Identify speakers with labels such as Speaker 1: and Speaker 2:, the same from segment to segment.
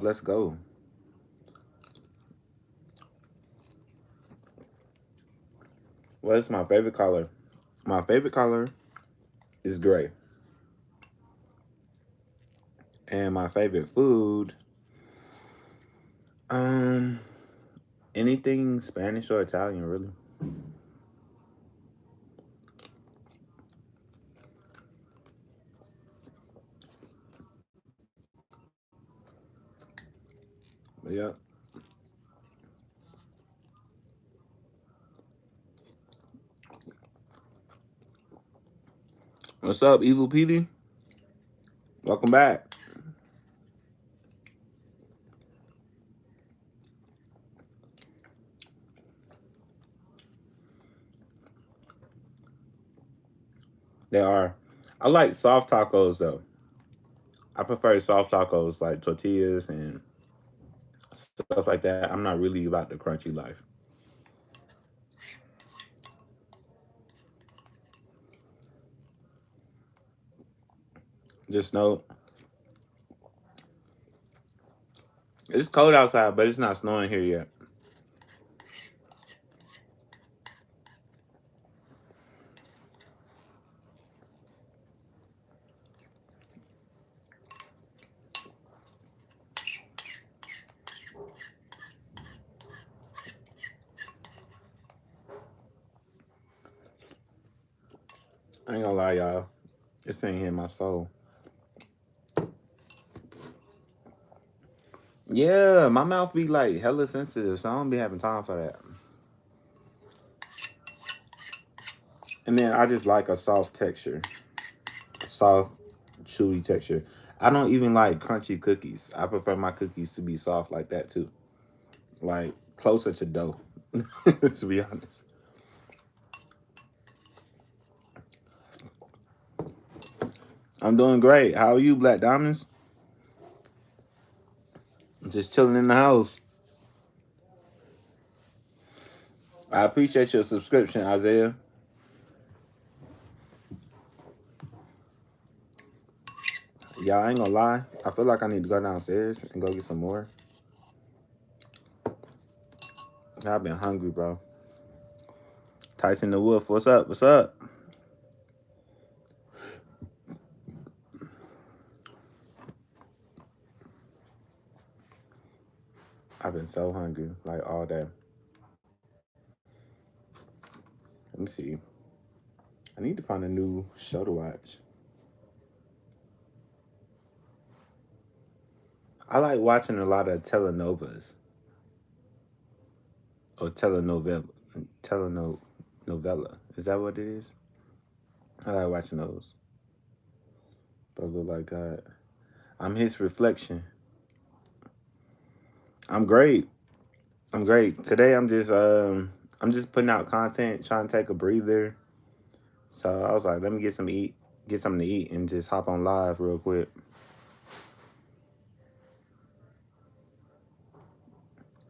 Speaker 1: Let's go. What's my favorite color? My favorite color is gray. And my favorite food, um, anything Spanish or Italian, really. But yeah. What's up, Evil Petey? Welcome back. They are. I like soft tacos though. I prefer soft tacos like tortillas and stuff like that. I'm not really about the crunchy life. Just know it's cold outside, but it's not snowing here yet. I ain't gonna lie, y'all. This ain't hitting my soul. Yeah, my mouth be like hella sensitive, so I don't be having time for that. And then I just like a soft texture, a soft, chewy texture. I don't even like crunchy cookies. I prefer my cookies to be soft like that too, like closer to dough. To be honest, I'm doing great. How are you, Black Diamonds? Just chilling in the house. I appreciate your subscription, Isaiah. Y'all ain't gonna lie. I feel like I need to go downstairs and go get some more. I've been hungry, bro. Tyson the Wolf, what's up? What's up? I've been so hungry, like all day. Let me see. I need to find a new show to watch. I like watching a lot of telenovas or telenovela. Telenovela. Is that what it is? I like watching those. Those look like God. I'm his reflection. I'm great. I'm great. Today I'm just putting out content, trying to take a breather. So I was like, let me get something to eat and just hop on live real quick.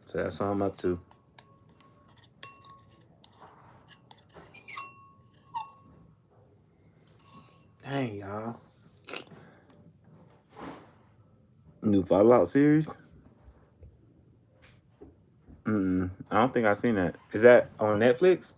Speaker 1: So that's what I'm up to. Dang, y'all. New Fallout series? I don't think I've seen that. Is that on Netflix?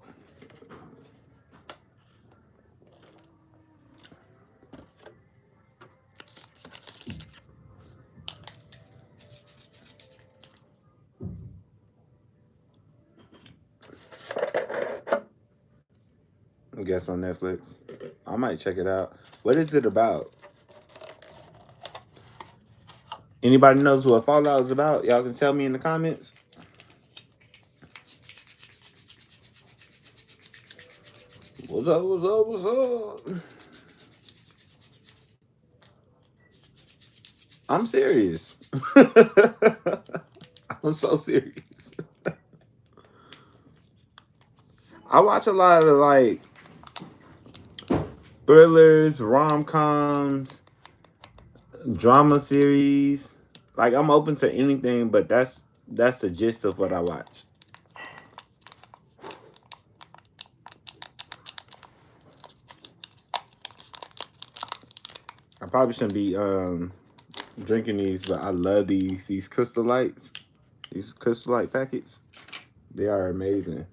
Speaker 1: I guess on Netflix. I might check it out. What is it about? Anybody knows what Fallout is about? Y'all can tell me in the comments. What's up? What's up? What's up? I'm serious. I'm so serious. I watch a lot of like thrillers, rom coms, drama series. Like I'm open to anything, but that's the gist of what I watch. I probably shouldn't be drinking these, but I love these Crystal Lights. These Crystal Light packets. They are amazing.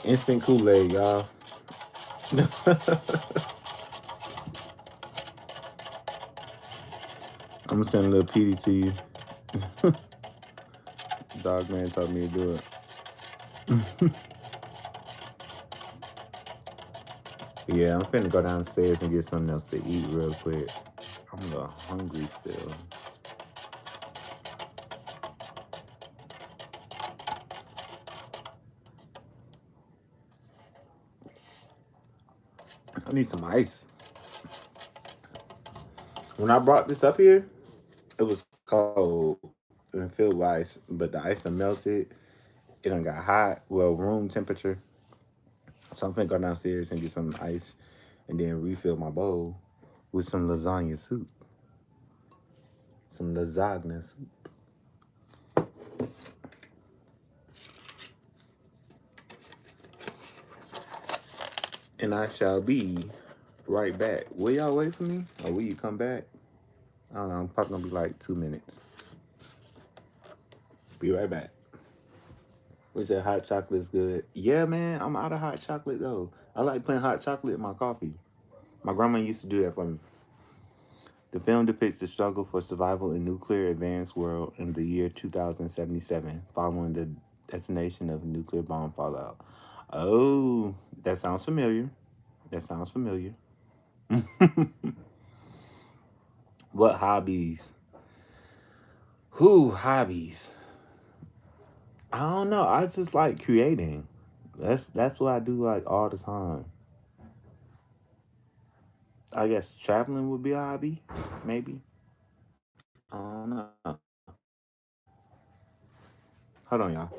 Speaker 1: Instant Kool-Aid, y'all. I'm gonna send a little PD to you. Dog man told me to do it. Yeah, I'm finna go downstairs and get something else to eat real quick. I'm a little hungry still. I need some ice. When I brought this up here, it was cold and filled with ice, but the ice done melted. It done got hot, well, room temperature. So I'm finna go downstairs and get some ice and then refill my bowl with some lasagna soup. Some lasagna soup. And I shall be right back. Will y'all wait for me? Or will you come back? I don't know. I'm probably gonna be like 2 minutes. Be right back. We said hot chocolate's good. Yeah, man, I'm out of hot chocolate though. I like putting hot chocolate in my coffee. My grandma used to do that for me. The film depicts the struggle for survival in nuclear advanced world in the year 2077, following the detonation of a nuclear bomb fallout. Oh, that sounds familiar. That sounds familiar. What hobbies? Who hobbies? I don't know. I just like creating. That's what I do like all the time. I guess traveling would be a hobby, maybe. I don't know. Hold on, y'all.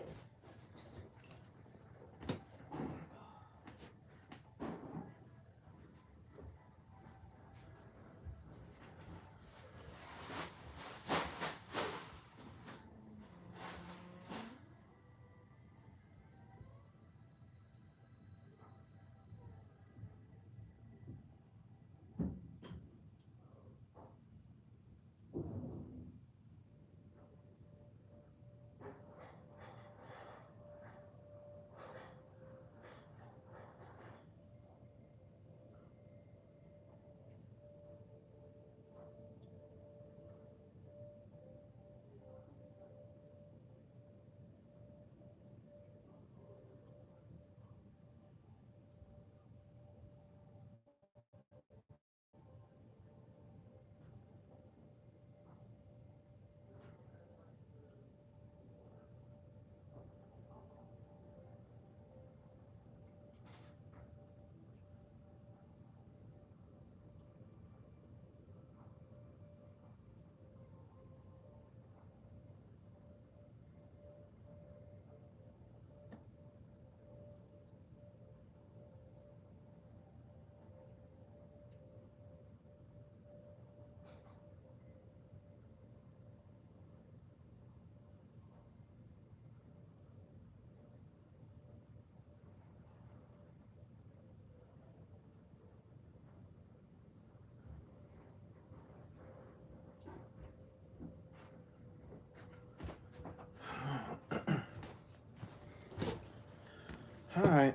Speaker 1: All right.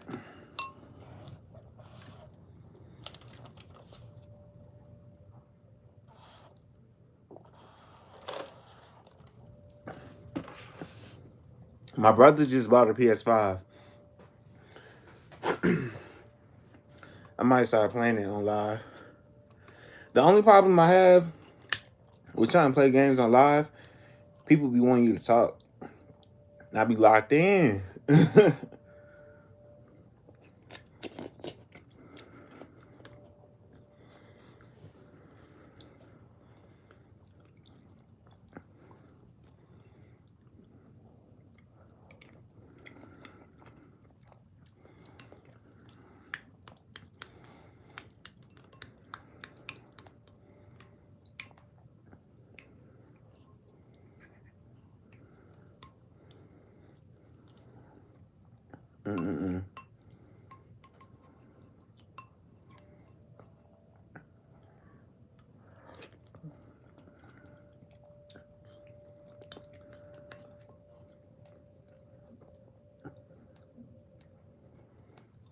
Speaker 1: My brother just bought a PS5. I might start playing it on live. The only problem I have with trying to play games on live, people be wanting you to talk. And I be locked in.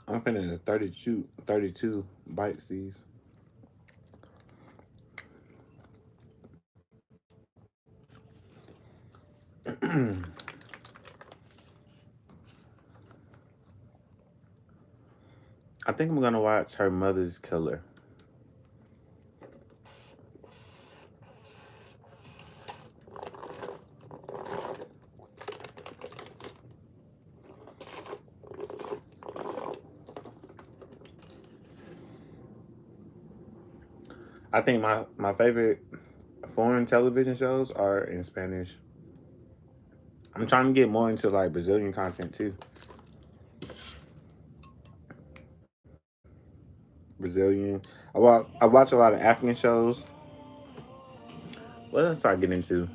Speaker 1: I'm finna 32 bites these. I think I'm gonna watch Her Mother's Killer. I think my favorite foreign television shows are in Spanish. I'm trying to get more into like Brazilian content too. Brazilian. I watch a lot of African shows. What else I get into?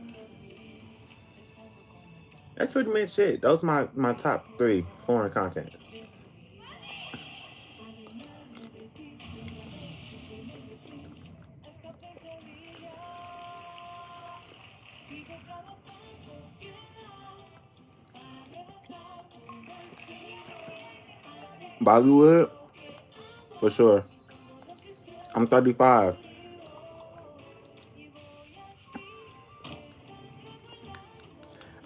Speaker 1: That's pretty much it. Those are my top three foreign content. Bollywood, for sure. I'm 35.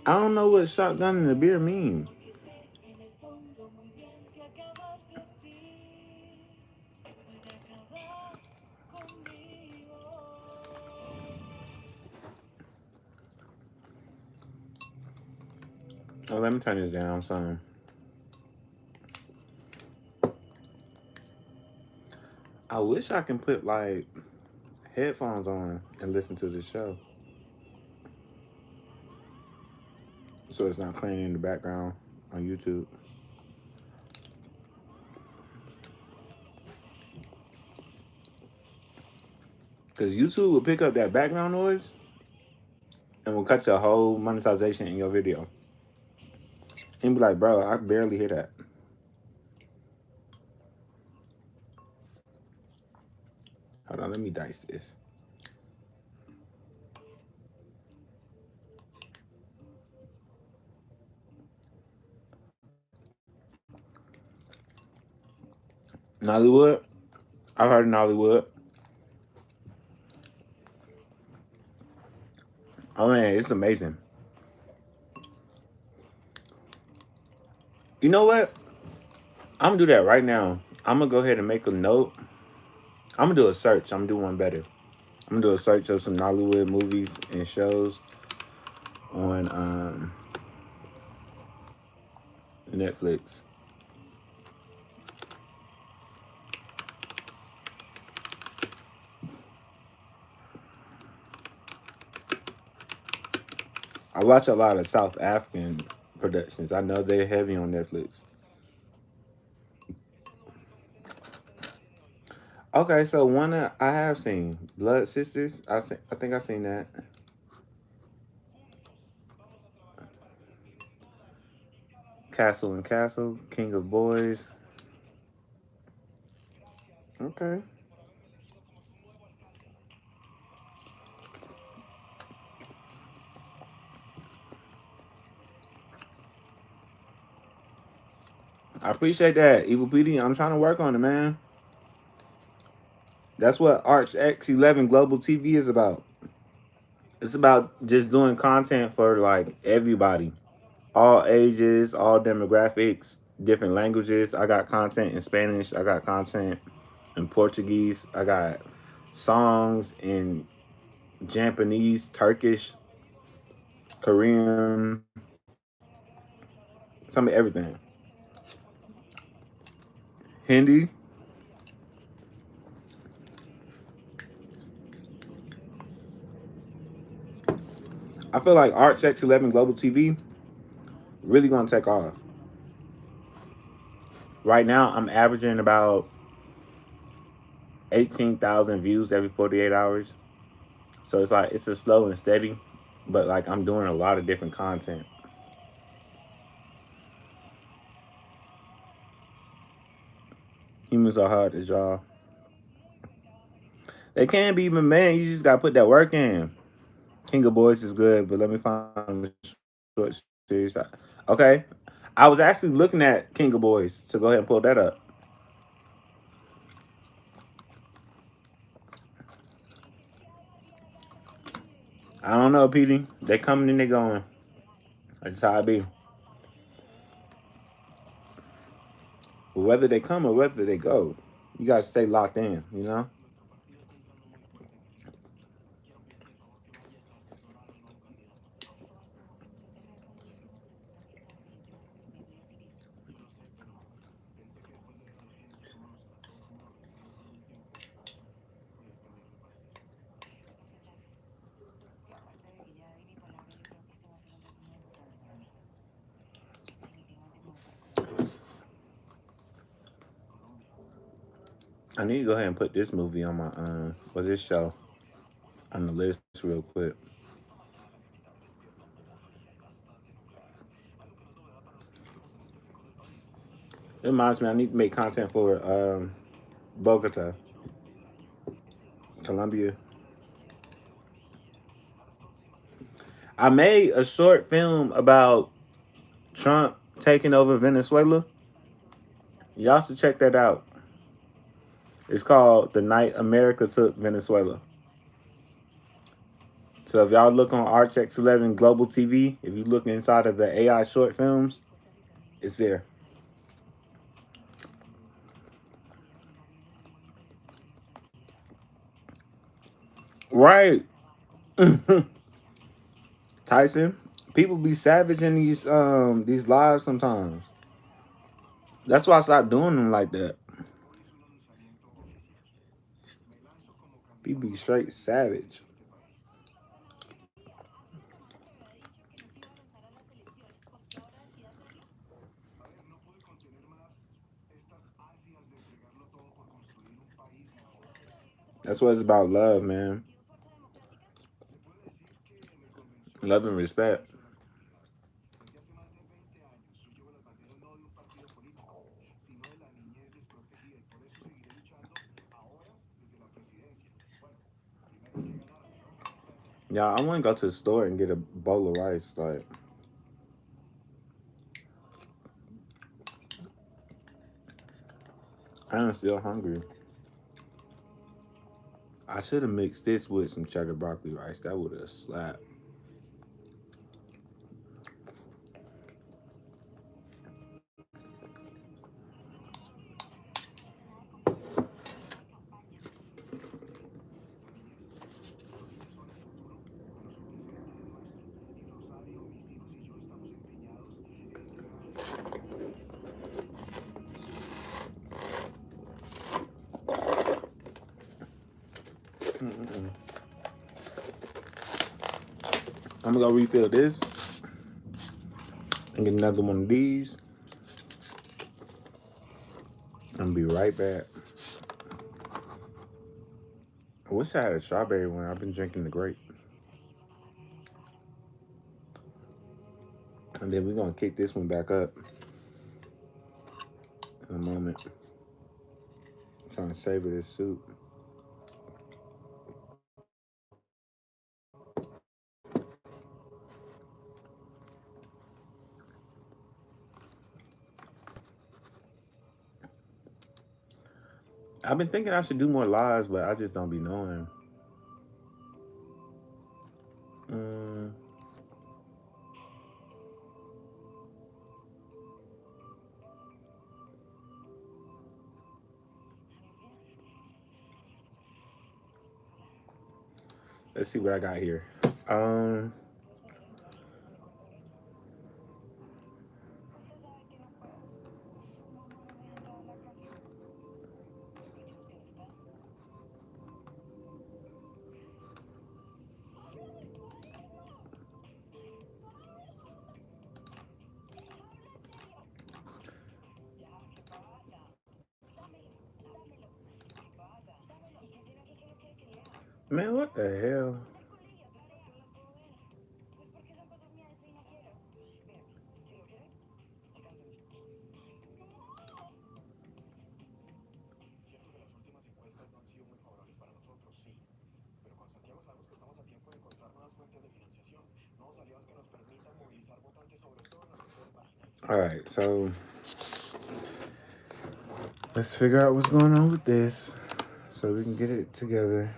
Speaker 1: I don't know what shotgun and a beer mean. Oh, let me turn this down some. I wish I can put like headphones on and listen to the show, so it's not playing in the background on YouTube. Because YouTube will pick up that background noise and will cut your whole monetization in your video. And be like, bro, I barely hear that. Hold on, let me dice this. Nollywood. I've heard of Nollywood. Oh man, it's amazing. You know what? I'm gonna do that right now. I'm gonna go ahead and make a note. I'm gonna do a search. I'm gonna do one better. I'm gonna do a search of some Nollywood movies and shows on Netflix. I watch a lot of South African productions. I know they're heavy on Netflix. Okay, so one I have seen Blood Sisters. I think I seen that. Castle and Castle, King of Boys. Okay. I appreciate that, Evil PD. I'm trying to work on it, man. That's what Arch X11 Global TV is about. It's about just doing content for like everybody, all ages, all demographics, different languages. I got content in Spanish. I got content in Portuguese. I got songs in Japanese, Turkish, Korean, some of everything. Hindi. I feel like Arch X11 Global TV really gonna take off. Right now, I'm averaging about 18,000 views every 48 hours. So it's like it's a slow and steady, but like I'm doing a lot of different content. Humans are hard to draw. They can be, but man, you just gotta put that work in. King of Boys is good, but let me find the short series. Okay, I was actually looking at King of Boys to go ahead and pull that up. I don't know, Petey. They coming and they going. That's how I be. But whether they come or whether they go, you gotta stay locked in, you know? I need to go ahead and put this movie on my or this show on the list real quick. It reminds me I need to make content for Bogota, Colombia. I made a short film about Trump taking over Venezuela. Y'all should check that out. It's called The Night America Took Venezuela. So if y'all look on RX11 Global TV, if you look inside of the AI short films, it's there. Right. Tyson, people be savage in these lives sometimes. That's why I stopped doing them like that. People be straight savage. That's what it's about, love, man. Love and respect. Yeah, I want to go to the store and get a bowl of rice. Like, I'm still hungry. I should have mixed this with some cheddar broccoli rice. That would have slapped. Mm-mm. I'm gonna go refill this and get another one of these. I'm gonna be right back. I wish I had a strawberry one. I've been drinking the grape. And then we're gonna kick this one back up in a moment. I'm trying to savor this soup. I've been thinking I should do more lives, but I just don't be knowing. Mm, let's see what I got here. Um, man, what the hell? All right, so let's figure out what's going on with this so we can get it together.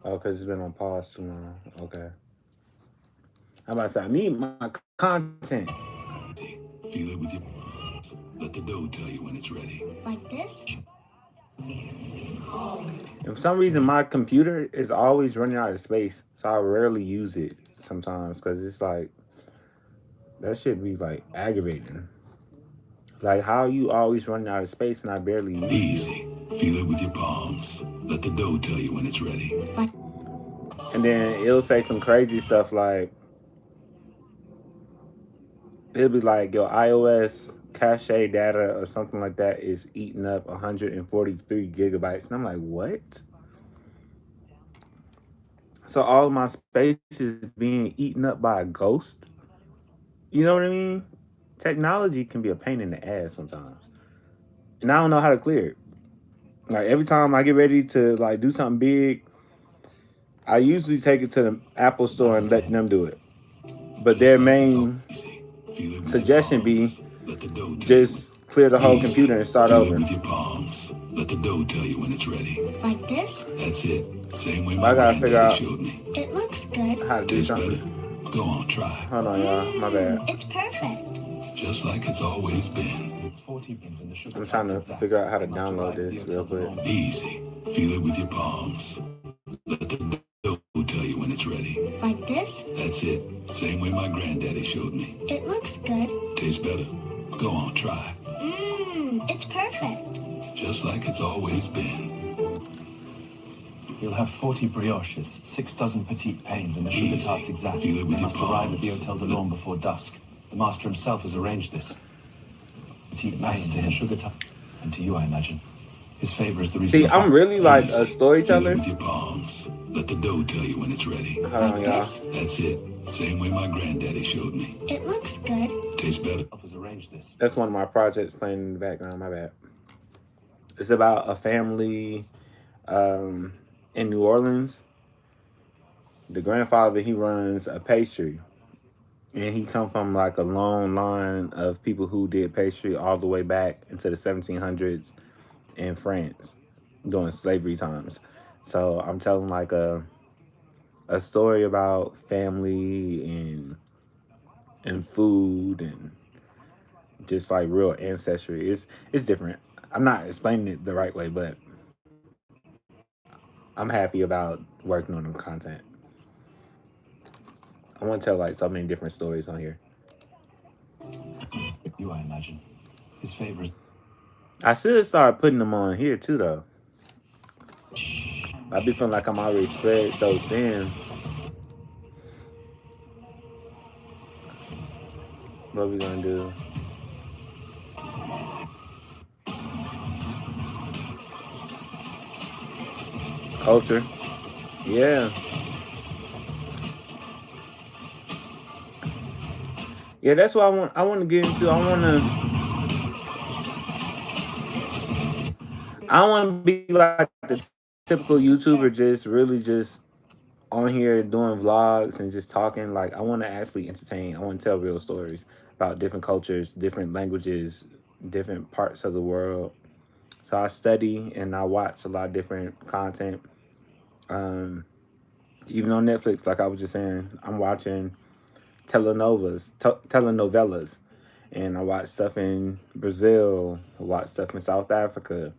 Speaker 1: Oh, because it's been on pause too long. Okay. How about to say I need my content.
Speaker 2: Feel it with your. Let the dough tell you when it's ready.
Speaker 3: Like this?
Speaker 1: And for some reason, my computer is always running out of space, so I rarely use it sometimes because it's like that should be like aggravating. Like how you always running out of space and I barely use you.
Speaker 2: Easy. Feel it with your palms. Let the dough tell you when it's ready.
Speaker 3: Like
Speaker 1: And then it'll say some crazy stuff like it'll be like your iOS cache data or something like that is eating up 143 gigabytes, and I'm like, what? So all of my space is being eaten up by a ghost. You know what I mean? Technology can be a pain in the ass sometimes, and I don't know how to clear it. Like every time I get ready to like do something big, I usually take it to the Apple store and let them do it. But
Speaker 2: Just
Speaker 1: their
Speaker 2: like it's all
Speaker 1: main
Speaker 2: easy. Feel it with your
Speaker 1: suggestion
Speaker 2: palms.
Speaker 1: be
Speaker 2: Let the dough tell you when.
Speaker 1: just clear the whole
Speaker 2: Easy.
Speaker 1: computer and start
Speaker 2: Feel it
Speaker 1: over.
Speaker 2: with your palms. Let the dough tell you when it's ready.
Speaker 3: like this?
Speaker 2: That's it. Same way
Speaker 1: But
Speaker 2: my
Speaker 1: I gotta figure
Speaker 2: granddaddy
Speaker 1: out
Speaker 2: showed me.
Speaker 3: It looks good.
Speaker 1: how to do
Speaker 2: Tastes better?
Speaker 1: something.
Speaker 2: Go on, try.
Speaker 1: Hold on, y'all. My bad.
Speaker 3: It's perfect.
Speaker 2: Just like it's always been.
Speaker 4: 40 pins in the sugar
Speaker 1: I'm trying
Speaker 4: tarts
Speaker 1: to
Speaker 4: exact.
Speaker 1: figure out how to
Speaker 4: They must
Speaker 1: download
Speaker 4: arrive at the
Speaker 1: this
Speaker 4: Hotel
Speaker 1: real
Speaker 4: de
Speaker 1: quick.
Speaker 4: Londres.
Speaker 2: Easy. Feel it with your palms. Let the dough tell you when it's ready.
Speaker 3: Like this?
Speaker 2: That's it. Same way my granddaddy showed me.
Speaker 3: It looks good.
Speaker 2: Tastes better? Go on, try.
Speaker 3: It's perfect.
Speaker 2: Just like it's always been.
Speaker 4: You'll have 40 brioches, 6 dozen petite pains, and the sugar
Speaker 2: Easy.
Speaker 4: tarts exact.
Speaker 2: Feel it with
Speaker 4: They
Speaker 2: your
Speaker 4: must arrive at the
Speaker 2: palms.
Speaker 4: Hotel de Londres before dusk. The master himself has arranged this. Petite pains to his sugar tart, and to you, I imagine. His favor is the reason.
Speaker 1: See, I'm really like a
Speaker 2: Feel it
Speaker 1: storyteller.
Speaker 2: with your palms. Let the dough tell you when it's ready.
Speaker 1: Hold on,
Speaker 3: Like
Speaker 1: y'all.
Speaker 3: this?
Speaker 2: That's it. Same way my granddaddy showed me.
Speaker 3: It looks good.
Speaker 2: Tastes better?
Speaker 4: Has arranged this.
Speaker 1: That's one of my projects playing in the background. My bad. It's about a family in New Orleans. The grandfather he runs a pastry, and he come from like a long line of people who did pastry all the way back into the 1700s in France during slavery times. So I'm telling like a story about family and food and just like real ancestry. It's different. I'm not explaining it the right way, but I'm happy about working on the content. I want to tell like so many different stories on here.
Speaker 4: You, I imagine. His favor is.
Speaker 1: I should start putting them on here too, though. I be feeling like I'm already spread so thin. What we gonna do? Culture. Yeah. Yeah, that's what I want to get into. I want to be like the typical YouTuber, just really just on here doing vlogs and just talking. Like I want to actually entertain. I want to tell real stories about different cultures, different languages, different parts of the world. So I study and I watch a lot of different content. Um, Even on Netflix, like I was just saying, I'm watching telenovelas, and I watch stuff in Brazil, I watch stuff in South Africa,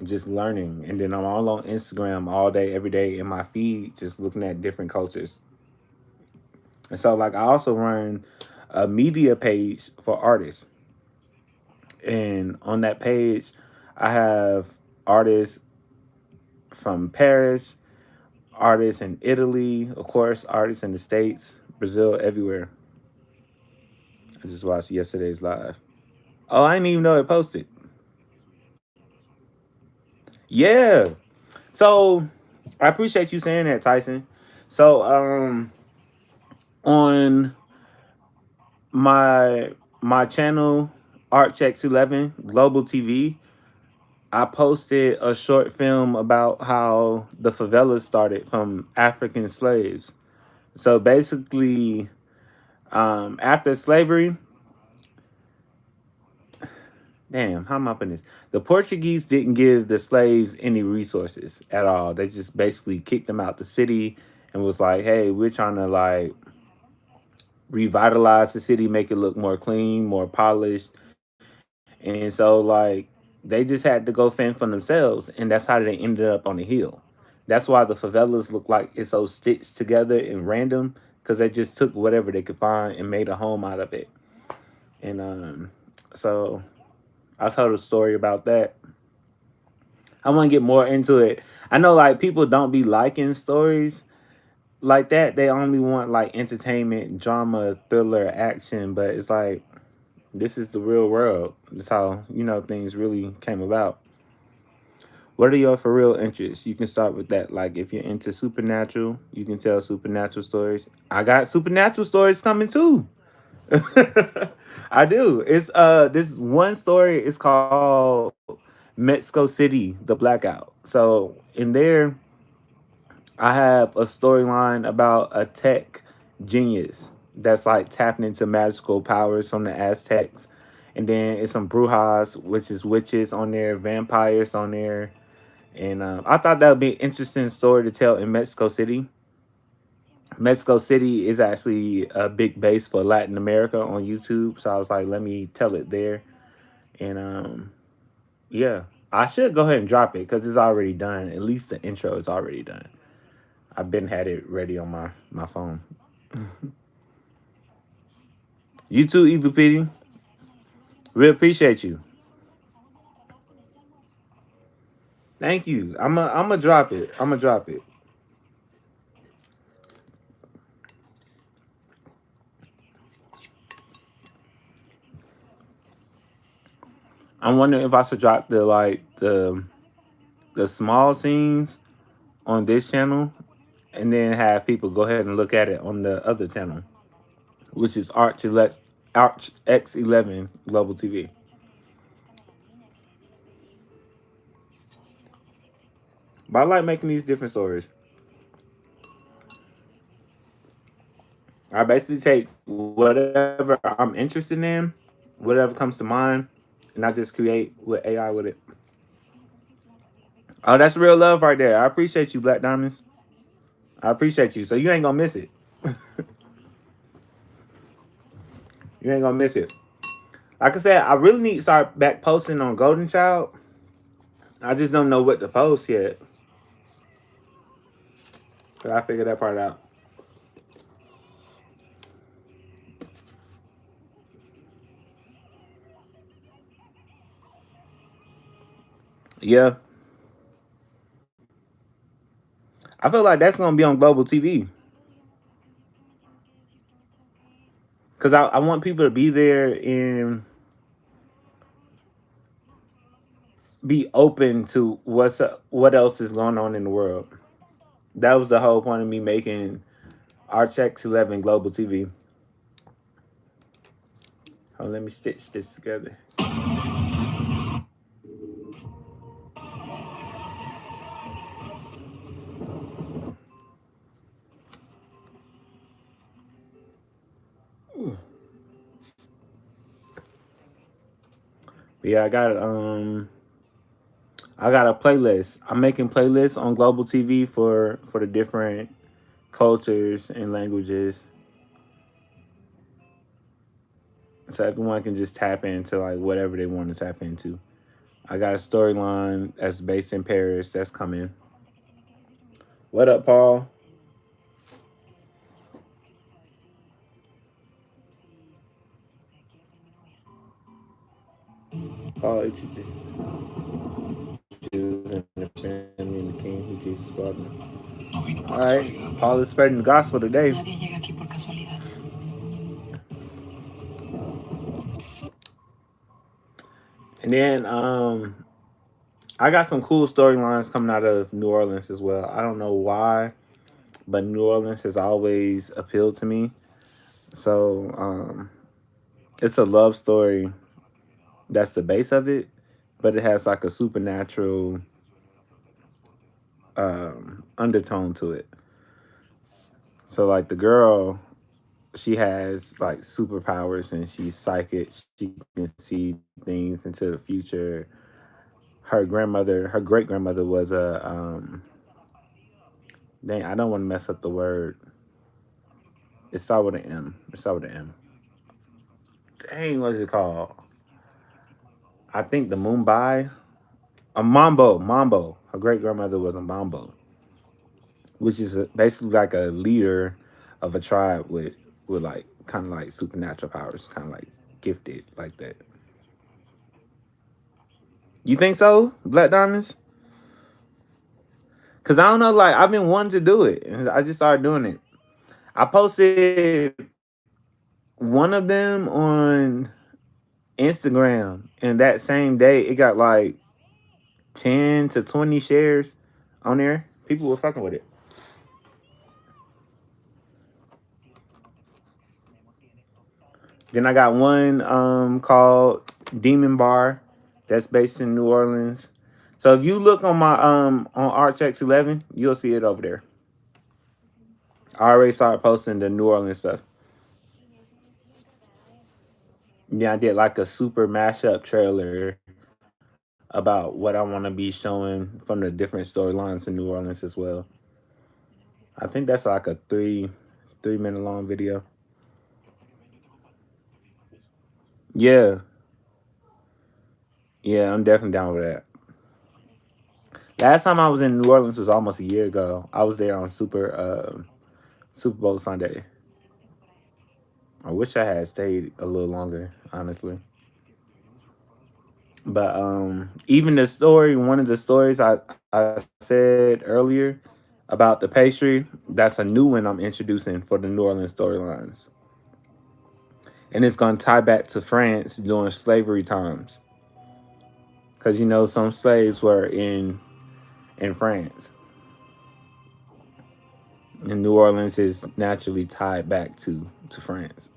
Speaker 1: just learning. And then I'm all on Instagram all day, every day in my feed, just looking at different cultures. And so, like, I also run a media page for artists, and on that page, I have artists from Paris, artists in Italy, of course, artists in the States, Brazil, everywhere. I just watched yesterday's live. Oh, I didn't even know it posted. Yeah. So I appreciate you saying that, Tyson. So on my channel, ArtChecks11 Global TV, I posted a short film about how the favelas started from African slaves. So basically, after slavery, Damn, how am I putting this? The Portuguese didn't give the slaves any resources at all. They just basically kicked them out the city and was like, "Hey, we're trying to like revitalize the city, make it look more clean, more polished." And so like they just had to go fend for themselves, and that's how they ended up on the hill. That's why the favelas look like it's so stitched together and random because they just took whatever they could find and made a home out of it. And so I told a story about that. I want to get more into it. I know like people don't be liking stories like that. They only want like entertainment, drama, thriller, action. But it's like this is the real world. That's how things really came about. What are your for real interests? You can start with that. Like if you're into supernatural, you can tell supernatural stories. I got supernatural stories coming too. I do. It's this one story is called Mexico City, the Blackout. So in there I have a storyline about a tech genius that's like tapping into magical powers from the Aztecs. And then it's some brujas, which is witches on there, vampires on there. And I thought that would be an interesting story to tell in Mexico City. Mexico City is actually a big base for Latin America on YouTube. So I was like, let me tell it there. And yeah, I should go ahead and drop it because it's already done. At least the intro is already done. I've been had it ready on my phone. You too, Evil Pity. We appreciate you. Thank you. I'm gonna drop it. I'm gonna drop it. I'm wondering if I should drop the small scenes on this channel and then have people go ahead and look at it on the other channel, which is Arch X11 Global TV. But I like making these different stories. I basically take whatever I'm interested in, whatever comes to mind, and I just create with AI with it. Oh, that's real love right there. I appreciate you, Black Diamonds. I appreciate you. So you ain't gonna miss it. You ain't gonna miss it. Like I said, I really need to start back posting on Golden Child. I just don't know what to post yet. But I figure that part out. Yeah. I feel like that's gonna be on Global TV. Cause I want people to be there and be open to what else is going on in the world. That was the whole point of me making RX11 Global TV. Oh, let me stitch this together. But yeah, I got a playlist. I'm making playlists on Global TV for the different cultures and languages, so everyone can just tap into like whatever they want to tap into. I got a storyline that's based in Paris that's coming. What up, Paul? Paul, it's Jesus and the family and the King who Jesus brought them.
Speaker 2: No vino
Speaker 1: All
Speaker 2: por
Speaker 1: right,
Speaker 2: casualidad.
Speaker 1: Paul is spreading the gospel today.
Speaker 5: Nadie llega aquí por casualidad.
Speaker 1: And then I got some cool storylines coming out of New Orleans as well. I don't know why, but New Orleans has always appealed to me. So it's a love story. That's the base of it, but it has like a supernatural undertone to it. So like the girl she has like superpowers and she's psychic. She can see things into the future. Her grandmother, her great grandmother was a dang, I don't want to mess up the word. It started with an M. It started with an M. Dang, what's it called? I think the Mumbai. A Mambo. Mambo. Her great grandmother was a Mambo, which is basically like a leader of a tribe with like kind of like supernatural powers, kind of like gifted like that. You think so, Black Diamonds? Cause I don't know, like I've been wanting to do it, and I just started doing it. I posted one of them on Instagram, and that same day it got like 10 to 20 shares on there. People were fucking with it. Then I got one called Demon Bar that's based in New Orleans. So if you look on my on ArtX11, you'll see it over there. I already started posting the New Orleans stuff. Yeah, I did like a super mashup trailer about what I want to be showing from the different storylines in New Orleans as well. I think that's like a 3 minute long video. Yeah, yeah, I'm definitely down with that. Last time I was in New Orleans was almost a year ago. I was there on Super Bowl Sunday. I wish I had stayed a little longer, honestly. But even the story, one of the stories I said earlier about the pastry, that's a new one I'm introducing for the New Orleans storylines. And it's gonna tie back to France during slavery times. Cause you know some slaves were in France. And New Orleans is naturally tied back to France.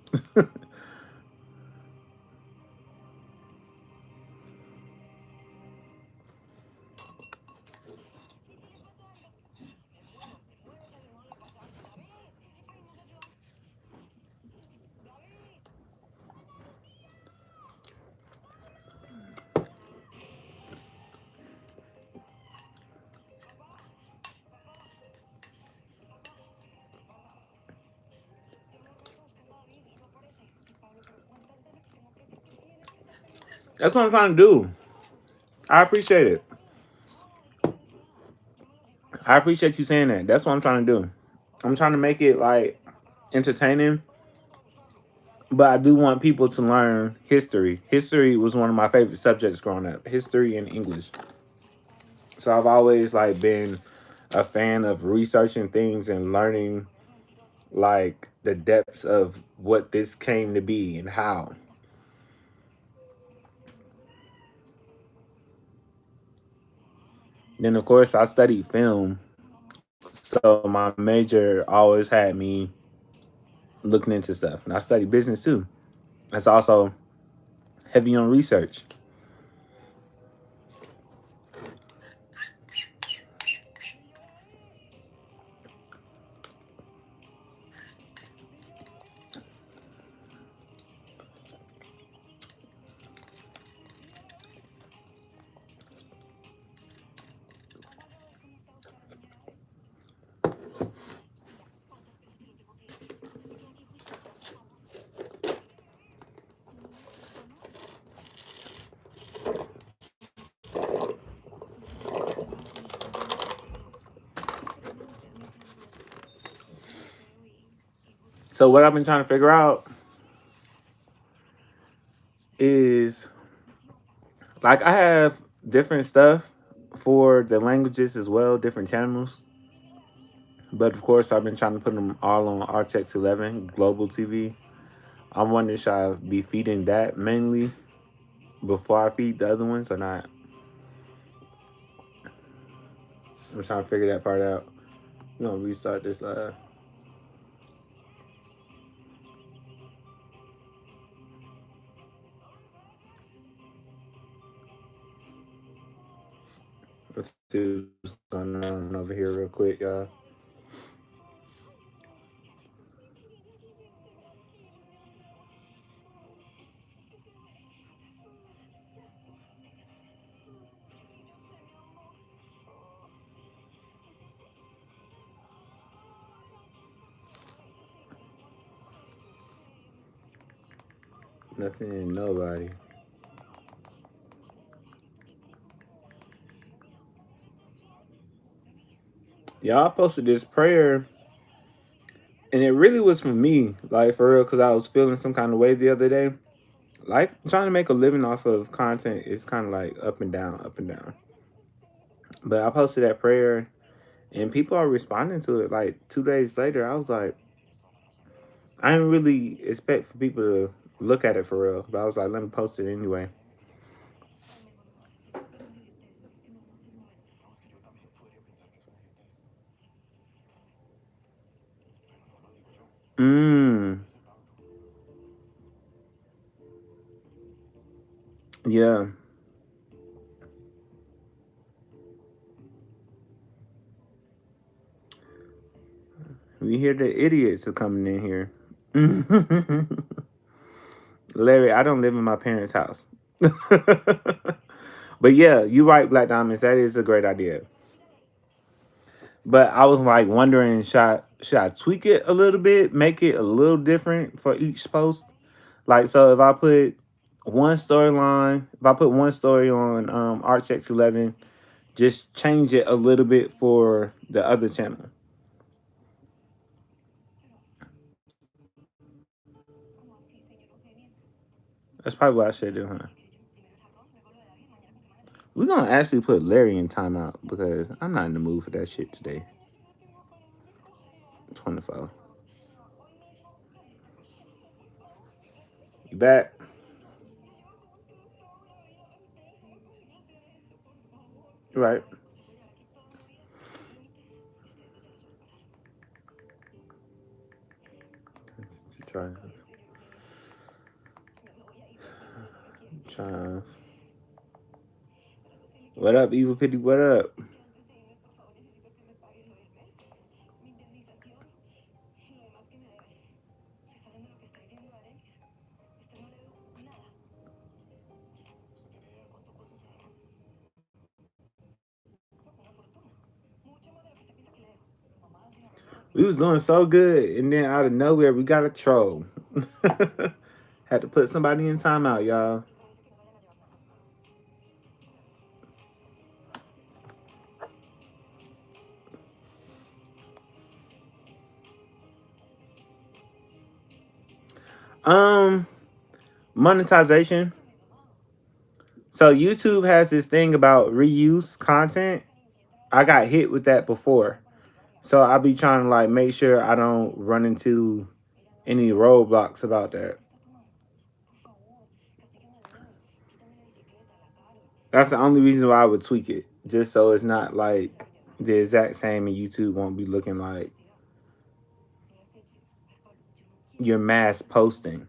Speaker 1: That's what I'm trying to do. I appreciate it. I appreciate you saying that. That's what I'm trying to do. I'm trying to make it like entertaining, but I do want people to learn history. History was one of my favorite subjects growing up. History and English. So I've always like been a fan of researching things and learning like the depths of what this came to be and how. Then of course I studied film, so my major always had me looking into stuff, and I studied business too. That's also heavy on research. So what I've been trying to figure out is like I have different stuff for the languages as well, different channels. But of course, I've been trying to put them all on RTX 11 Global TV. I'm wondering should I be feeding that mainly before I feed the other ones or not. I'm trying to figure that part out. We're gonna restart this live. Let's see what's going on over here real quick, y'all. Nothing and nobody. Y'all posted this prayer, and it really was for me, like for real, because I was feeling some kind of way the other day. Like trying to make a living off of content is kind of like up and down, up and down. But I posted that prayer, and people are responding to it. Like 2 days later, I was like, I didn't really expect for people to look at it for real, but I was like, let me post it anyway. Yeah. We hear the idiots are coming in here. Larry, I don't live in my parents' house. But yeah, you right, Black Diamonds. That is a great idea. But I was like wondering, should I tweak it a little bit, make it a little different for each post? Like, so if I put one storyline, if I put one story on ArchX11, just change it a little bit for the other channel. That's probably what I should do, huh? We're gonna actually put Larry in timeout because I'm not in the mood for that shit today. 24. You back? Right. Try. What up, Evil Pity? What up? We was doing so good, and then out of nowhere, we got a troll. Had to put somebody in timeout, y'all. Monetization. So YouTube has this thing about reuse content. I got hit with that before. So I'll be trying to like make sure I don't run into any roadblocks about that. That's the only reason why I would tweak it. Just so it's not like the exact same and YouTube won't be looking like you're mass posting.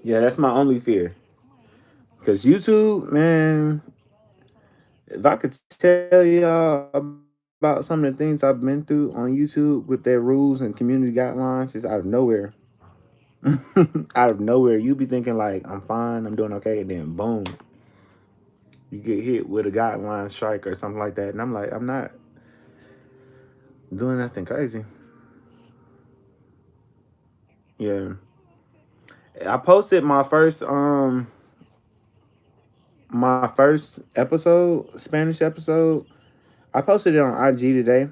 Speaker 1: Yeah, that's my only fear. Because YouTube, man, if I could tell y'all about some of the things I've been through on YouTube with their rules and community guidelines, just out of nowhere. Out of nowhere, you be thinking like, I'm fine, I'm doing okay, and then boom, you get hit with a guideline strike or something like that. And I'm like, I'm not doing nothing crazy. Yeah. I posted my first episode, Spanish episode. I posted it on IG today,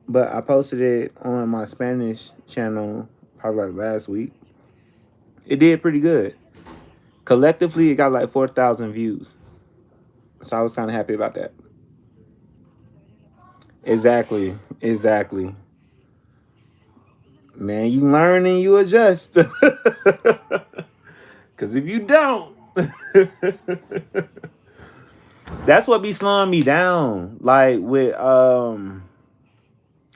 Speaker 1: but I posted it on my Spanish channel probably like last week. It did pretty good. Collectively, it got like 4,000 views. So I was kind of happy about that. Exactly. Man, you learn and you adjust. Because if you don't, that's what be slowing me down. Like with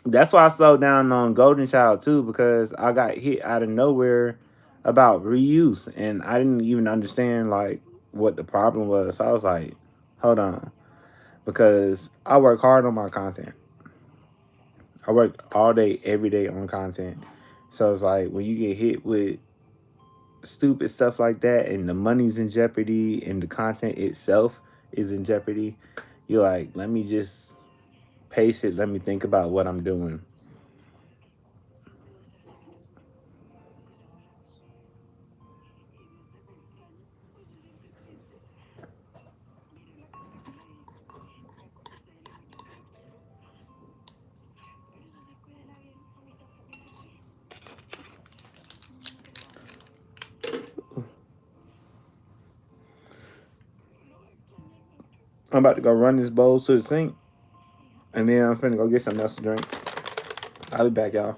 Speaker 1: that's why I slowed down on Golden Child too, because I got hit out of nowhere about reuse, and I didn't even understand like what the problem was. So I was like, hold on, because I work hard on my content. I work all day, every day on content. So it's like when you get hit with stupid stuff like that, and the money's in jeopardy, and the content itself is in jeopardy, You're like, let me just pace it. Let me think about what I'm doing. I'm about to go run this bowl to the sink, and then I'm finna go get something else to drink. I'll be back, y'all.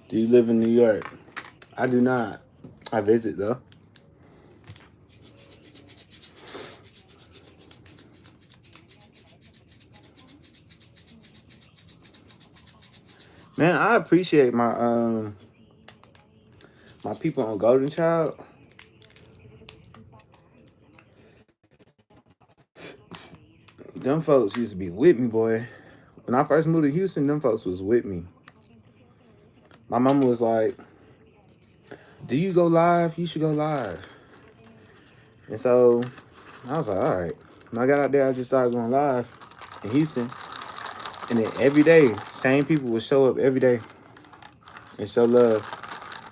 Speaker 1: Do you live in New York? I do not. I visit though. Man, I appreciate my people on Golden Child. Them folks used to be with me, boy. When I first moved to Houston, them folks was with me. My mama was like, "Do you go live? You should go live." And so I was like, "All right." When I got out there, I just started going live in Houston. And then every day, same people would show up every day and show love.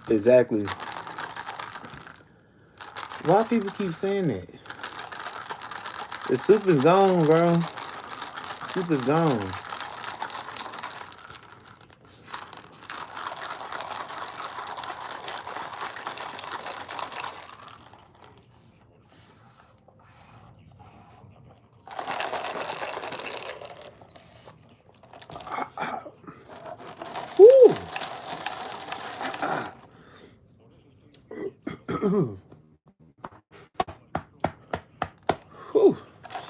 Speaker 1: Exactly. Why people keep saying that? The soup is gone, bro. Soup is gone. Woo! Whew,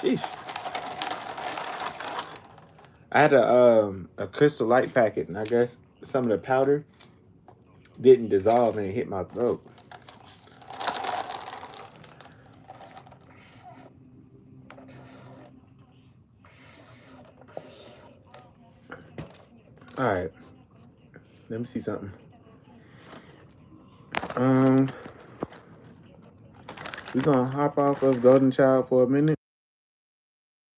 Speaker 1: sheesh. I had a Crystal Light packet, and I guess some of the powder didn't dissolve and it hit my throat. All right, let me see something. We're gonna hop off of Golden Child for a minute.